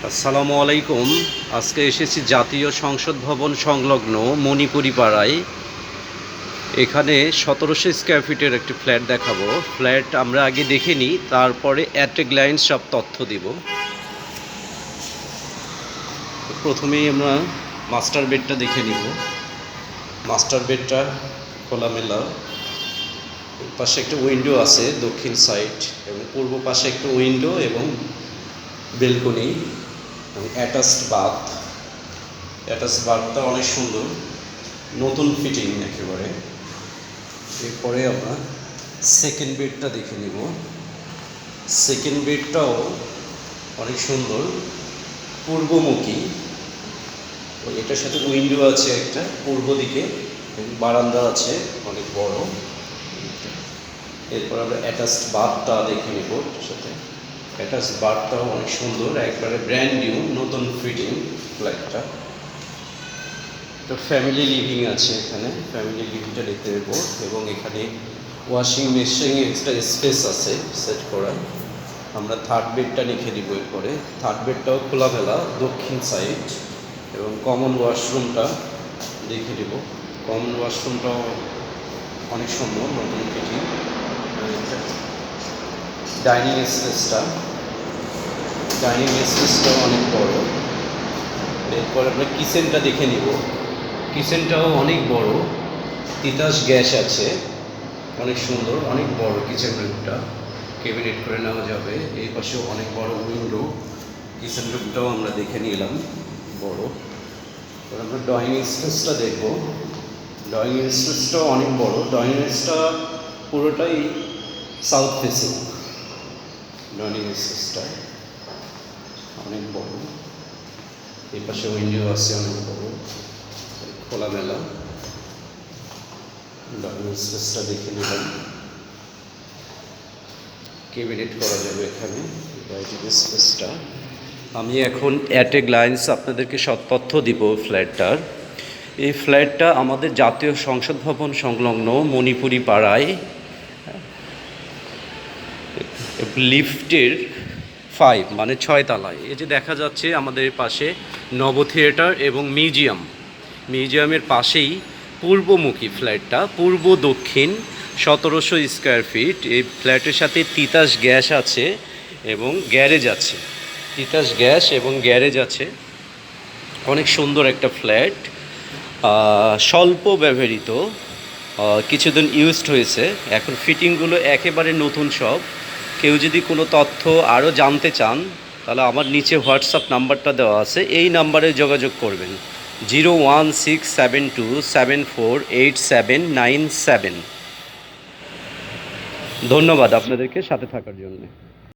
আসসালামু আলাইকুম। আজকে এসেছি জাতীয় সংসদ ভবন সংলগ্ন মণিপুরি পাড়ায়। এখানে 1700 স্কোয়ার ফিটের একটি ফ্ল্যাট দেখাবো। ফ্ল্যাট আমরা আগে দেখে নিই, তারপরে অ্যাট এ গ্ল্যান্স সব তথ্য দিব। প্রথমেই আমরা মাস্টার বেডটা দেখে নিব। মাস্টার বেডটা খোলামেলা, পাশে একটা উইন্ডো আছে দক্ষিণ সাইড, এবং পূর্ব পাশে একটা উইন্ডো এবং বেলকনি এবং অ্যাটাচড বাথটা অনেক সুন্দর, নতুন ফিটিং একেবারে। এরপরে আমরা সেকেন্ড বেডটা দেখে নিব। সেকেন্ড বেডটাও অনেক সুন্দর, পূর্বমুখী। এটার সাথে উইন্ডো আছে একটা পূর্ব দিকে, বারান্দা আছে অনেক বড়। এরপর আমরা অ্যাটাচড বাথটা দেখে নিব। এটার সাথে অ্যাটাচড বাথটাও অনেক সুন্দর, একবারে ব্র্যান্ড নিউ, নতুন ফিটিং ফ্ল্যাটটা। তো ফ্যামিলি লিভিং আছে এখানে, ফ্যামিলি লিভিংটা দেখতে দেবো। এবং এখানে ওয়াশিং মেশিন এক্সট্রা স্পেস আছে সেট করা। আমরা থার্ড বেডটা লিখে দিব। এরপরে থার্ড বেডটাও খোলামেলা, দক্ষিণ সাইড, এবং কমন ওয়াশরুমটা দেখে দিব। কমন ওয়াশরুমটাও অনেক সুন্দর, নতুন ফিটিং। ডাইনিং স্পেসটাও অনেক বড়। এরপর আমরা কিচেনটা দেখে নিব। কিচেনটাও অনেক বড়, তিতাস গ্যাস আছে, অনেক সুন্দর, অনেক বড় কিচেন রুমটা, ক্যাবিনেট করে নেওয়া যাবে। এই পাশেও অনেক বড় উইন্ডো। কিচেন রুমটাও আমরা দেখে নিলাম, বড়। এবার আমরা ড্রয়িং স্পেসটা দেখব। ড্রয়িং স্পেসটাও অনেক বড়। ড্রয়িং স্পেসটা পুরোটাই সাউথ ফেসিং। ড্রয়িং স্পেসটা অনেক বড়। এই পাশে উইন্ডো আছে অনেক বড়, খোলামেলা। ড্রয়িং স্পেসটা দেখে নিলাম, ক্যাবিনেট করা যাবে এখানে। ড্রয়িং স্পেসটা আমি এখন অ্যাট এ গ্ল্যান্স আপনাদেরকে সব তথ্য দিব ফ্ল্যাটটার। এই ফ্ল্যাটটা আমাদের জাতীয় সংসদ ভবন সংলগ্ন মণিপুরি পাড়ায়, লিফটের 5 মানে 6 তলায়। এই যে দেখা যাচ্ছে আমাদের পাশে নব থিয়েটার এবং মিউজিয়ামের পাশেই পূর্বমুখী ফ্ল্যাটটা, পূর্ব দক্ষিণ 1700 স্কোয়ার ফিট। এই ফ্ল্যাটের সাথে তিতাস গ্যাস আছে এবং গ্যারেজ আছে। তিতাস গ্যাস এবং গ্যারেজ আছে। অনেক সুন্দর একটা ফ্ল্যাট, স্বল্প ব্যবহৃত, কিছুদিন ইউজড হয়েছে। এখন ফিটিংগুলো একেবারে নতুন সব। কেউ যদি কোনো তথ্য আরও জানতে চান, তাহলে আমার নিচে হোয়াটসঅ্যাপ নাম্বারটা দেওয়া আছে, এই নাম্বারে যোগাযোগ করবেন, 01672748797। ধন্যবাদ আপনাদেরকে সাথে থাকার জন্য।